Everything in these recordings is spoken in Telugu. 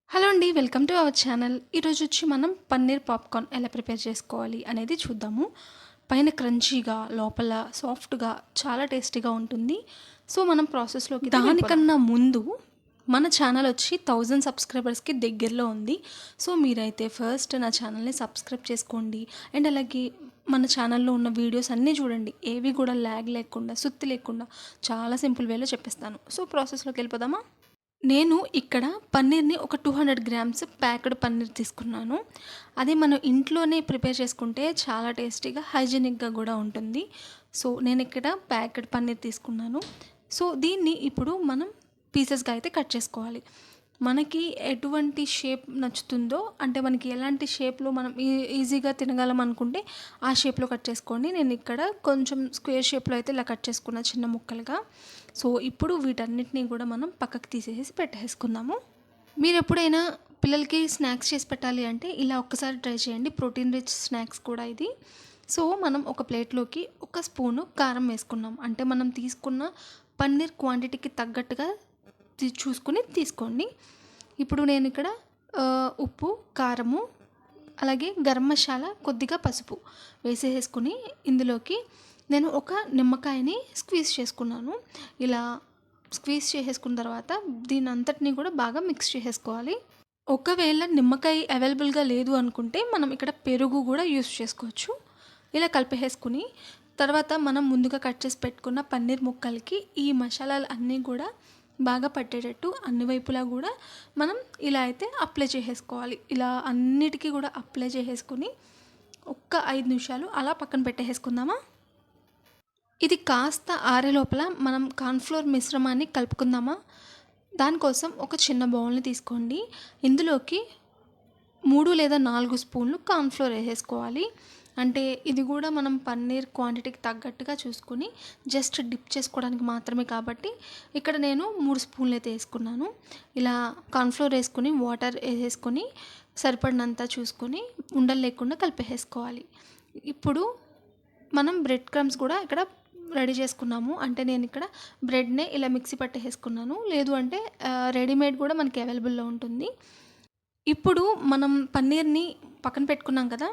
హలో అండి. Welcome to our channel. ఈరోజొచ్చి మనం పన్నీర్ పాప్‌కార్న్ ఎలా ప్రిపేర్ చేసుకోవాలి అనేది చూద్దాము. పైన క్రంచీగా, లోపల సాఫ్ట్‌గా చాలా టేస్టీగా ఉంటుంది. సో, మనం ప్రాసెస్‌లోకి దానికన్నా ముందు మన ఛానల్ వచ్చి 1000 సబ్స్క్రైబర్స్‌కి దగ్గరలో ఉంది. సో, మీరైతే ఫస్ట్ నా ఛానల్‌ని సబ్స్క్రైబ్ చేసుకోండి. అండ్ అలాగే మన ఛానల్‌లో ఉన్న వీడియోస్ అన్నీ చూడండి. ఏవి కూడా ల్యాగ్ లేకుండా, సుత్తి లేకుండా చాలా సింపుల్ వేలో చెప్పేస్తాను. సో, ప్రాసెస్‌లోకి వెళ్ళిపోదామా? నేను ఇక్కడ పన్నీర్‌ని ఒక 200 గ్రామ్స్ ప్యాక్డ్ పన్నీర్ తీసుకున్నాను. అది మనం ఇంట్లోనే ప్రిపేర్ చేసుకుంటే చాలా టేస్టీగా, హైజీనిక్‌గా గూడా ఉంటుంది. సో, నేనిక్కడ ప్యాక్డ్ పన్నీర్ తీసుకున్నాను. సో, దీన్ని ఇప్పుడు మనం పీసెస్‌గా అయితే కట్ చేసుకోవాలి. మనకి ఎటువంటి షేప్ నచ్చుతుందో, అంటే మనకి ఎలాంటి షేప్‌లో మనం ఈజీగా తినగలం అనుకుంటే ఆ షేప్‌లో కట్ చేసుకోండి. నేనిక్కడ కొంచెం స్క్వేర్ షేప్‌లో అయితే ఇలా కట్ చేసుకున్నా చిన్న ముక్కలుగా. సో, ఇప్పుడు వీటన్నిటిని కూడా మనం పక్కకు తీసేసి పెట్టేసుకుందాము. మీరెప్పుడైనా పిల్లలకి స్నాక్స్ చేసి పెట్టాలి అంటే ఇలా ఒక్కసారి ట్రై చేయండి. ప్రోటీన్ రిచ్ స్నాక్స్ కూడా ఇది. సో, మనం ఒక ప్లేట్‌లోకి ఒక స్పూను కారం వేసుకున్నాం. అంటే మనం తీసుకున్న పన్నీర్ క్వాంటిటీకి తగ్గట్టుగా చూసుకొని తీసుకోండి. ఇప్పుడు నేనిక్కడ ఉప్పు, కారము, అలాగే గరం మసాలా, కొద్దిగా పసుపు వేసేసుకొని ఇందులోకి నేను ఒక నిమ్మకాయని స్క్వీజ్ చేసుకున్నాను. ఇలా స్క్వీజ్ చేసేసుకున్న తర్వాత దీనంతటిని కూడా బాగా మిక్స్ చేసేసుకోవాలి. ఒకవేళ నిమ్మకాయ అవైలబుల్‌గా లేదు అనుకుంటే మనం ఇక్కడ పెరుగు కూడా యూజ్ చేసుకోవచ్చు. ఇలా కలిపేసుకొని తర్వాత మనం ముందుగా కట్ చేసి పెట్టుకున్న పన్నీర్ ముక్కలకి ఈ మసాలాలు అన్నీ కూడా బాగా పట్టేటట్టు అన్ని వైపులా కూడా మనం ఇలా అయితే అప్లై చేసేసుకోవాలి. ఇలా అన్నిటికీ కూడా అప్లై చేసేసుకొని ఒక్క 5 నిమిషాలు అలా పక్కన పెట్టేసుకుందామా. ఇది కాస్త ఆరే లోపల మనం కార్న్‌ఫ్లోర్ మిశ్రమాన్ని కలుపుకుందామా. దానికోసం ఒక చిన్న బౌల్‌ని తీసుకోండి. ఇందులోకి 3 లేదా 4 స్పూన్లు కార్న్‌ఫ్లోర్ వేసేసుకోవాలి. అంటే ఇది కూడా మనం పన్నీర్ క్వాంటిటీకి తగ్గట్టుగా చూసుకొని జస్ట్ డిప్ చేసుకోవడానికి మాత్రమే కాబట్టి ఇక్కడ నేను 3 స్పూన్లు అయితే వేసుకున్నాను. ఇలా కార్న్‌ఫ్లోర్ వేసుకొని వాటర్ వేసేసుకొని సరిపడినంత చూసుకొని ఉండలు లేకుండా కలిపేసుకోవాలి. ఇప్పుడు మనం బ్రెడ్ క్రమ్స్ కూడా ఇక్కడ రెడీ చేసుకున్నాము. అంటే నేను ఇక్కడ బ్రెడ్‌నే ఇలా మిక్సీ పట్టేసుకున్నాను. లేదు అంటే రెడీమేడ్ కూడా మనకి అవైలబుల్‌లో ఉంటుంది. ఇప్పుడు మనం పన్నీర్‌ని పక్కన పెట్టుకున్నాం కదా.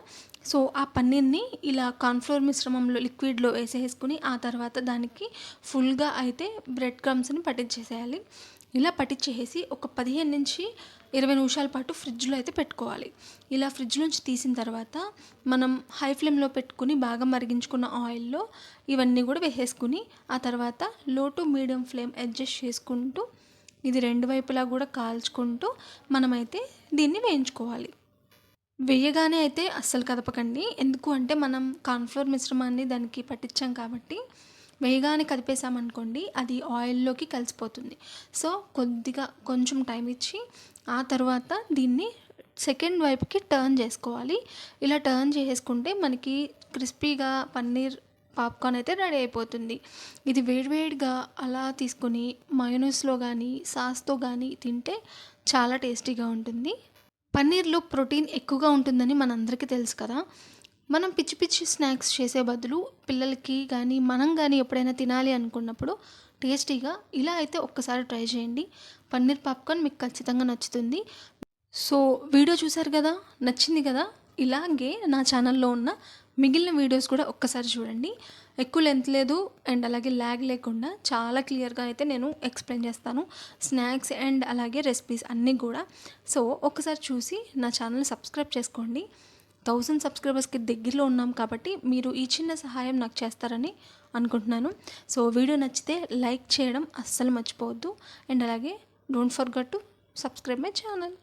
సో, ఆ పన్నీర్‌ని ఇలా కార్న్‌ఫ్లోర్ మిశ్రమంలో లిక్విడ్‌లో వేసేసుకొని ఆ తర్వాత దానికి ఫుల్‌గా అయితే బ్రెడ్ క్రమ్స్‌ని పట్టించేసేయాలి. ఇలా పట్టించేసేసి ఒక 15-20 నిమిషాల పాటు ఫ్రిడ్జ్‌లో అయితే పెట్టుకోవాలి. ఇలా ఫ్రిడ్జ్ నుంచి తీసిన తర్వాత మనం హై ఫ్లేమ్‌లో పెట్టుకొని బాగా మరిగించుకున్న ఆయిల్‌లో ఇవన్నీ కూడా వేసేసుకొని ఆ తర్వాత లో టు మీడియం ఫ్లేమ్ అడ్జస్ట్ చేసుకుంటూ ఇది రెండు వైపులా కూడా కాల్చుకుంటూ మనమైతే దీన్ని వేయించుకోవాలి. వేయగానే అయితే అస్సలు కదపకండి. ఎందుకు అంటే మనం కార్న్‌ఫ్లోర్ మిశ్రమాన్ని దానికి పట్టించాం కాబట్టి వేయగానే కదిపేసామనుకోండి అది ఆయిల్‌లోకి కలిసిపోతుంది. సో, కొద్దిగా కొంచెం టైం ఇచ్చి ఆ తర్వాత దీన్ని సెకండ్ వైపుకి టర్న్ చేసుకోవాలి. ఇలా టర్న్ చేసేసుకుంటే మనకి క్రిస్పీగా పన్నీర్ పాప్‌కార్న్ అయితే రెడీ అయిపోతుంది. ఇది వేడివేడిగా అలా తీసుకొని మయోనీస్‌లో గానీ, సాస్‌తో గానీ తింటే చాలా టేస్టీగా ఉంటుంది. పన్నీర్‌లో ప్రోటీన్ ఎక్కువగా ఉంటుందని మనందరికీ తెలుసు కదా. మనం పిచ్చి పిచ్చి స్నాక్స్ చేసే బదులు పిల్లలకి గానీ, మనం గానీ ఎప్పుడైనా తినాలి అనుకున్నప్పుడు టేస్టీగా ఇలా అయితే ఒక్కసారి ట్రై చేయండి. పన్నీర్ పాప్‌కార్న్ మీకు ఖచ్చితంగా నచ్చుతుంది. సో, వీడియో చూసారు గదా! నచ్చింది గదా! ఇలాగే నా ఛానల్‌లో ఉన్న మిగిలిన వీడియోస్ కూడా ఒక్కసారి చూడండి. ఎక్కువ లెంత్ లేదు అండ్ అలాగే ల్యాగ్ లేకుండా చాలా క్లియర్‌గా అయితే నేను ఎక్స్‌ప్లెయిన్ చేస్తాను. స్నాక్స్ అండ్ అలాగే రెసిపీస్ అన్నీ గూడా. సో, ఒక్కసారి చూసి నా ఛానల్‌ని సబ్స్క్రైబ్ చేసుకోండి. 1000 సబ్స్క్రైబర్స్‌కి దగ్గరలో ఉన్నాం కాబట్టి మీరు ఈ చిన్న సహాయం నాకు చేస్తారని అనుకుంటున్నాను. సో, వీడియో నచ్చితే లైక్ చేయడం అస్సలు మర్చిపోవద్దు. అండ్ అలాగే don't forget to subscribe my channel.